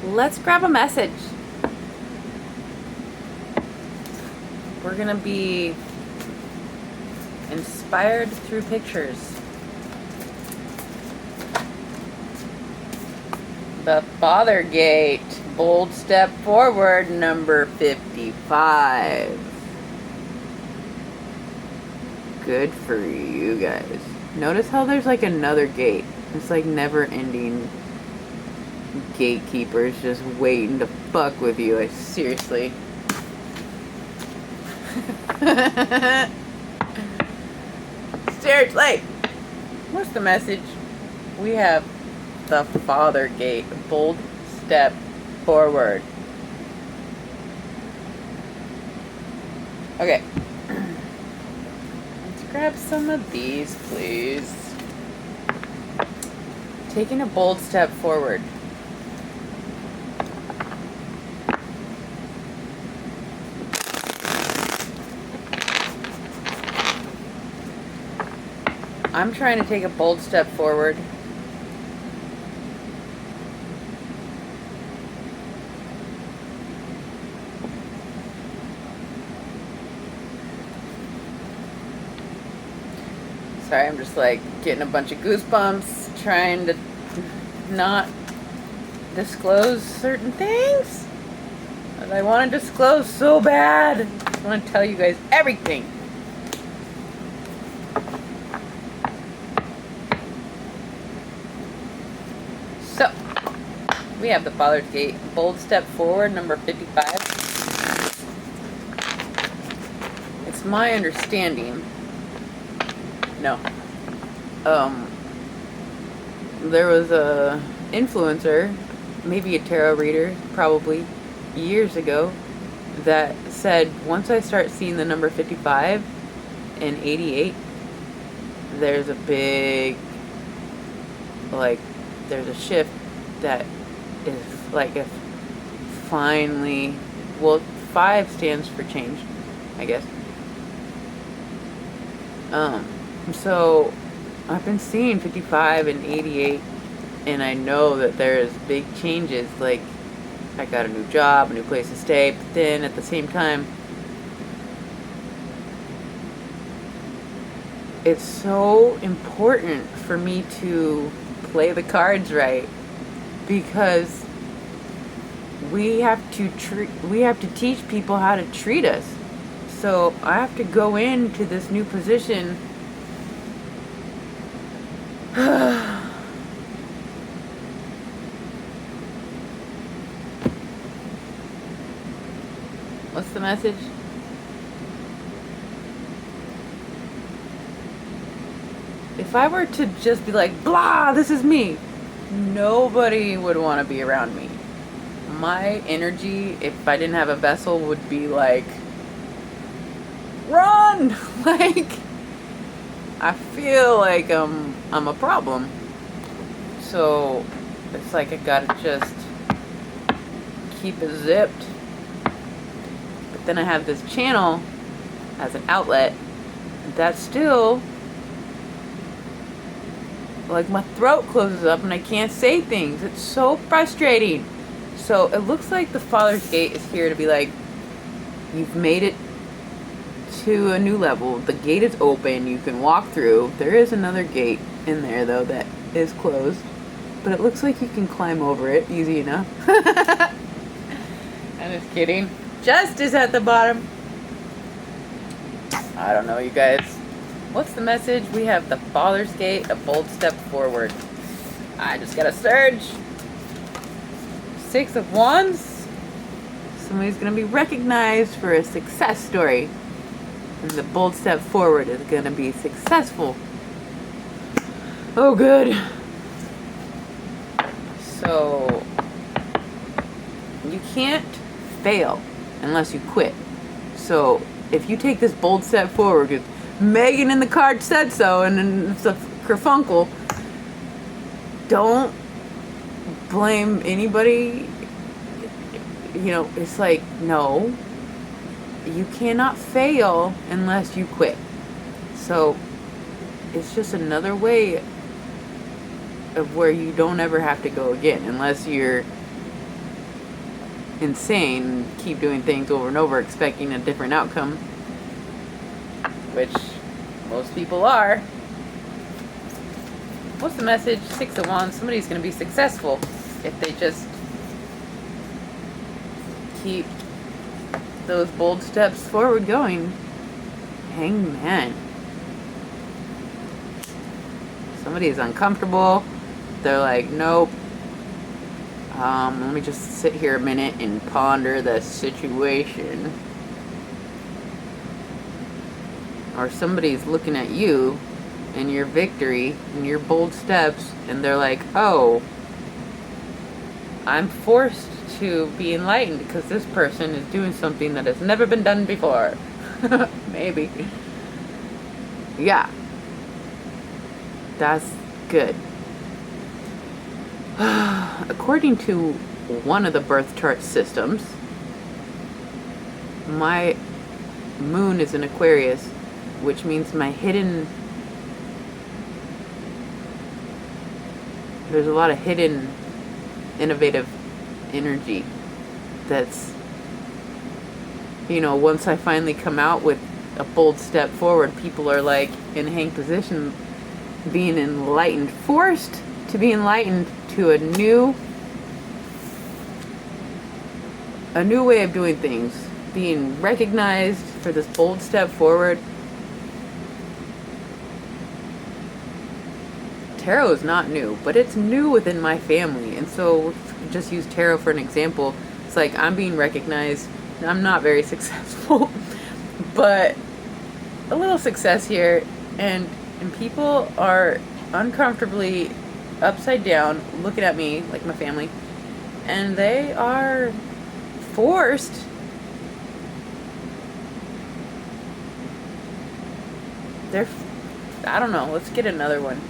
let's grab a message. We're gonna be inspired through pictures. The Father Gate, bold step forward, number 55. Good for you guys. Notice how there's like another gate. It's like never ending gatekeepers just waiting to fuck with you. I seriously. Seriously. What's the message? We have the Father Gate, bold step forward. Okay. Let's grab some of these, please. Taking a bold step forward. I'm trying to take a bold step forward. Sorry, I'm just like getting a bunch of goosebumps, trying to not disclose certain things that I want to disclose so bad. I want to tell you guys everything. So, we have the Father's Gate, bold step forward, number 55. It's my understanding. No. There was a influencer, maybe a tarot reader, probably years ago, that said once I start seeing the number 55 and 88, there's a big, like, there's a shift that is like if finally, well, 5 stands for change, I guess. So I've been seeing 55 and 88, and I know that there's big changes, like I got a new job, a new place to stay, but then at the same time, it's so important for me to play the cards right, because we have to teach people how to treat us. So I have to go into this new position What's the message? If I were to just be like, blah, this is me, nobody would want to be around me. My energy, if I didn't have a vessel, would be like, run! Like, I feel like I'm a problem. So it's like I gotta just keep it zipped. But then I have this channel as an outlet that still, like, my throat closes up and I can't say things. It's so frustrating. So it looks like the Father's Gate is here to be like, you've made it to a new level. The gate is open. You can walk through. There is another gate in there, though, that is closed. But it looks like you can climb over it easy enough. I'm just kidding. Justice at the bottom. I don't know, you guys. What's the message? We have the Father's Gate, a bold step forward. I just got a surge. 6 of Wands. Somebody's going to be recognized for a success story. And the bold step forward is going to be successful. Oh, good. So, you can't fail unless you quit. So, if you take this bold step forward, because Megan in the card said so, and then it's a kerfunkel, don't blame anybody. You know, it's like, no, you cannot fail unless you quit. So it's just another way of where you don't ever have to go again, unless you're insane, keep doing things over and over expecting a different outcome, which most people are. What's the message? 6 of Wands. Somebody's going to be successful if they just keep those bold steps forward going. Hangman. Somebody is uncomfortable. They're like, nope. Let me just sit here a minute and ponder the situation. Or somebody's looking at you and your victory and your bold steps, and they're like, oh, I'm forced to be enlightened because this person is doing something that has never been done before. Maybe. Yeah. That's good. According to one of the birth chart systems, my moon is in Aquarius, which means my hidden... There's a lot of hidden, innovative energy that's, you know, once I finally come out with a bold step forward, people are like in hang position, being enlightened, forced to be enlightened to a new way of doing things, being recognized for this bold step forward. Tarot is not new, but it's new within my family, and so just use tarot for an example. It's like I'm being recognized. I'm not very successful, but a little success here, and people are uncomfortably upside down looking at me, like my family, and they are forced I don't know, let's get another one.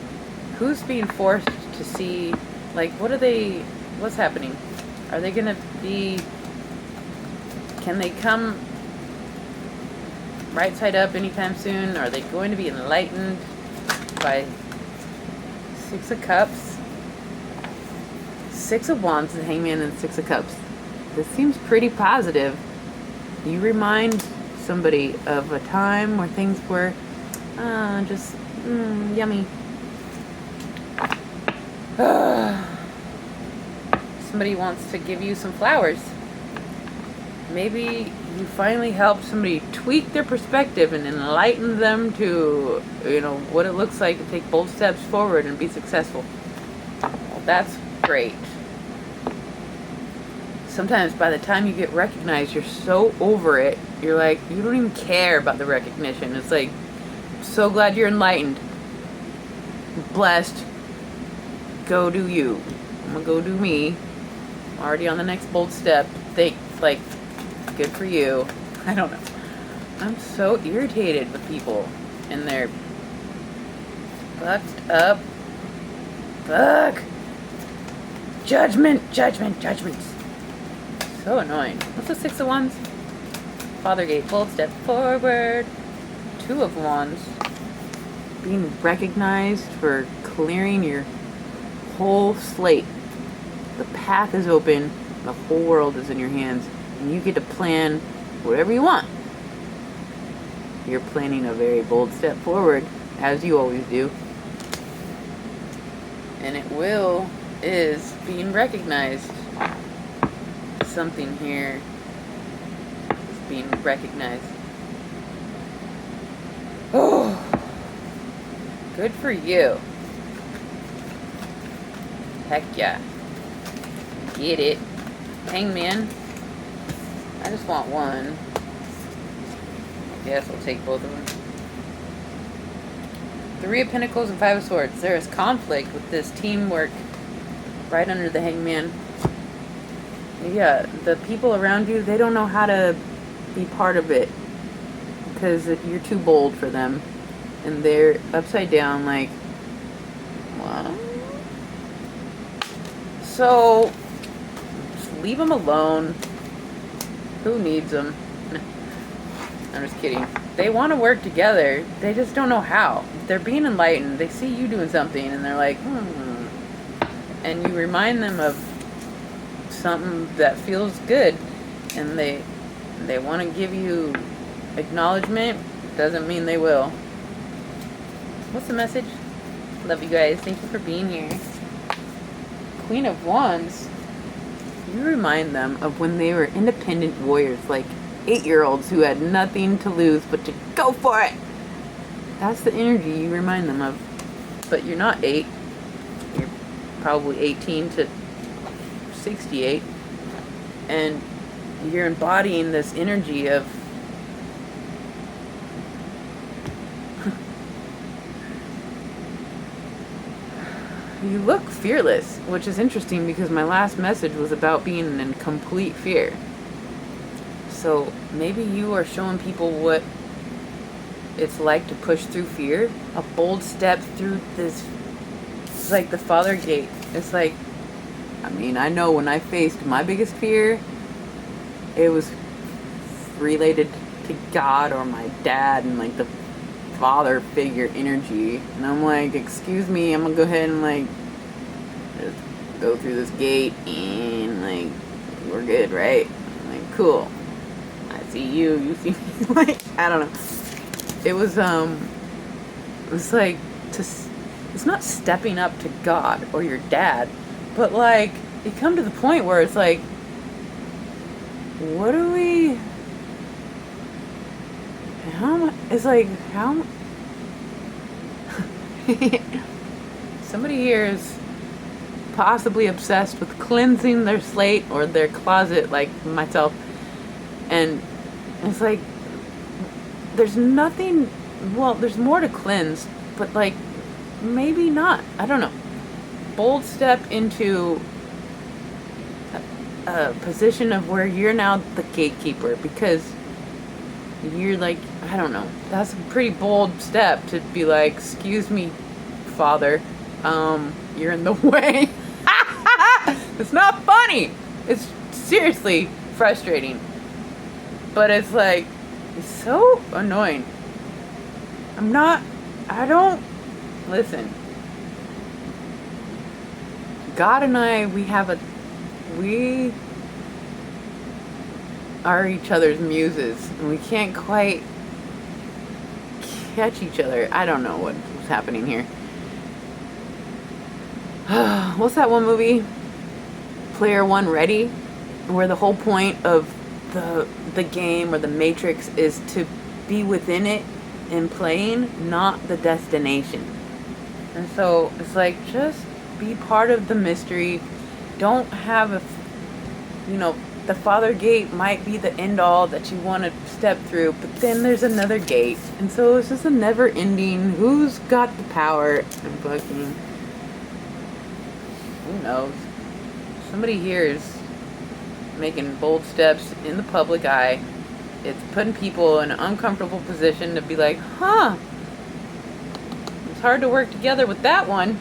Who's being forced to see, like, what's happening? Are they gonna be, can they come right side up anytime soon? Are they going to be enlightened by 6 of Cups, 6 of Wands, and Hangman, and 6 of Cups? This seems pretty positive. You remind somebody of a time where things were just yummy. Somebody wants to give you some flowers. Maybe you finally helped somebody tweak their perspective and enlighten them to, you know, what it looks like to take bold steps forward and be successful. Well, that's great. Sometimes by the time you get recognized, you're so over it. You're like, you don't even care about the recognition. It's like, so glad you're enlightened. Blessed. Go do you. I'm gonna go do me. I'm already on the next bold step. Like, good for you. I don't know. I'm so irritated with people and their fucked up. Fuck. Judgments. So annoying. What's the 6 of Wands? Fathergate, bold step forward. 2 of Wands. Being recognized for clearing your whole slate. The path is open. The whole world is in your hands. And you get to plan whatever you want. You're planning a very bold step forward, as you always do. And it is being recognized. Something here is being recognized. Oh, good for you. Heck yeah. Get it. Hangman. I just want one. I guess I'll take both of them. 3 of Pentacles and 5 of Swords. There is conflict with this teamwork right under the Hangman. Yeah, the people around you, they don't know how to be part of it because you're too bold for them. And they're upside down like, what? So, just leave them alone. Who needs them? I'm just kidding. They want to work together. They just don't know how. They're being enlightened. They see you doing something and they're like, And you remind them of something that feels good, and they want to give you acknowledgement. Doesn't mean they will. What's the message? Love you guys. Thank you for being here. Queen of Wands. You remind them of when they were independent warriors, like 8-year-olds who had nothing to lose but to go for it. That's the energy you remind them of. But you're not 8. You're probably 18 to 68. And you're embodying this energy of you look fearless, which is interesting because my last message was about being in complete fear. So maybe you are showing people what it's like to push through fear. A bold step through this. It's like the Father Gate. It's like, I mean, I know when I faced my biggest fear, it was related to God or my dad and like the father figure energy. And I'm like, excuse me, I'm gonna go ahead and like just go through this gate and like we're good, right? I'm like, cool. I see you, you see me. Like, I don't know. It was like it's not stepping up to God or your dad, but like you come to the point where it's like, what do we? Somebody here is possibly obsessed with cleansing their slate or their closet, like myself, and it's like there's nothing. Well, there's more to cleanse, but like maybe not. I don't know. Bold step into a position of where you're now the gatekeeper, because you're like, I don't know, that's a pretty bold step to be like, excuse me, Father, you're in the way. It's not funny. It's seriously frustrating. But it's like, it's so annoying. Listen. God and I, we are each other's muses, and we can't quite catch each other. I don't know what's happening here. What's that one movie? Player One Ready? Where the whole point of the game or the Matrix is to be within it and playing, not the destination. And so it's like, just be part of the mystery. Don't have the Father Gate might be the end all that you want to step through, but then there's another gate. And so it's just a never ending, who's got the power and fucking, who knows? Somebody here is making bold steps in the public eye. It's putting people in an uncomfortable position to be like, it's hard to work together with that one.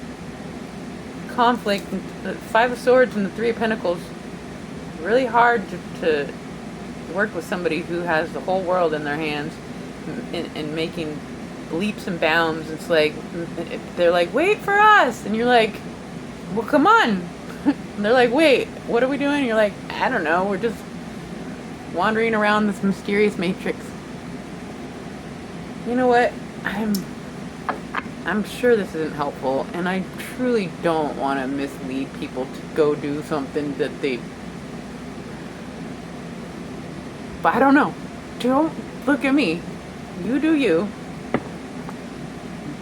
Conflict, the Five of Swords and the Three of Pentacles. Really hard to work with somebody who has the whole world in their hands and making leaps and bounds. It's like, they're like, wait for us. And you're like, well, come on. And they're like, wait, what are we doing? And you're like, I don't know. We're just wandering around this mysterious matrix. You know what? I'm sure this isn't helpful, and I truly don't want to mislead people to go do something that they... But I don't know. Don't look at me. You do you.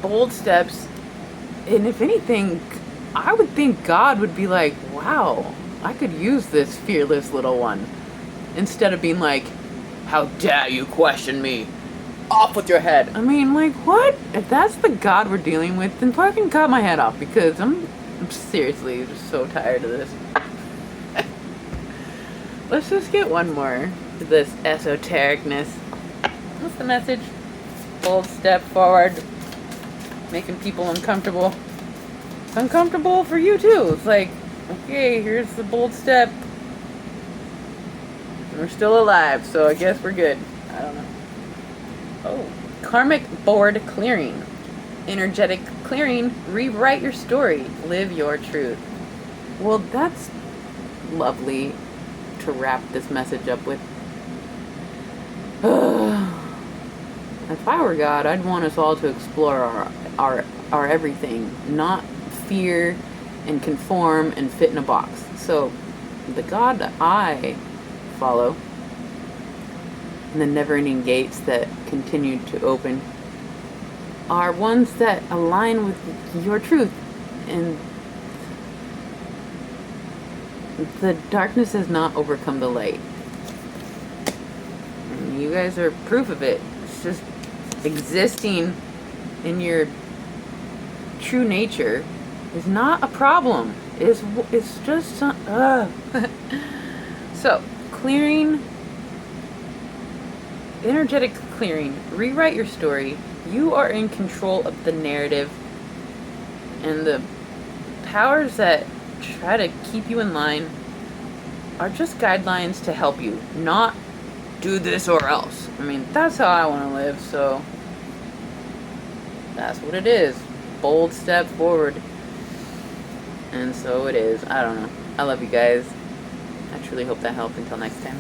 Bold steps. And if anything, I would think God would be like, wow, I could use this fearless little one. Instead of being like, how dare you question me? Off with your head. I mean, like, what? If that's the God we're dealing with, then fucking cut my head off, because I'm seriously just so tired of this. Let's just get one more to this esotericness. What's the message? Bold step forward. Making people uncomfortable. It's uncomfortable for you too. It's like, okay, here's the bold step. We're still alive, so I guess we're good. I don't know. Oh, karmic board clearing. Energetic clearing. Rewrite your story. Live your truth. Well, that's lovely to wrap this message up with. If I were God, I'd want us all to explore our everything, not fear and conform and fit in a box. So, the God that I follow, and the never-ending gates that continue to open, are ones that align with your truth. And the darkness has not overcome the light. And you guys are proof of it. It's just existing in your true nature is not a problem. It's just so clearing, energetic clearing. Rewrite your story. You are in control of the narrative, and the powers that try to keep you in line are just guidelines to help you, not do this or else. I mean, that's how I want to live, so that's what it is. Bold step forward. And so it is. I don't know. I love you guys. I truly hope that helped. Until next time.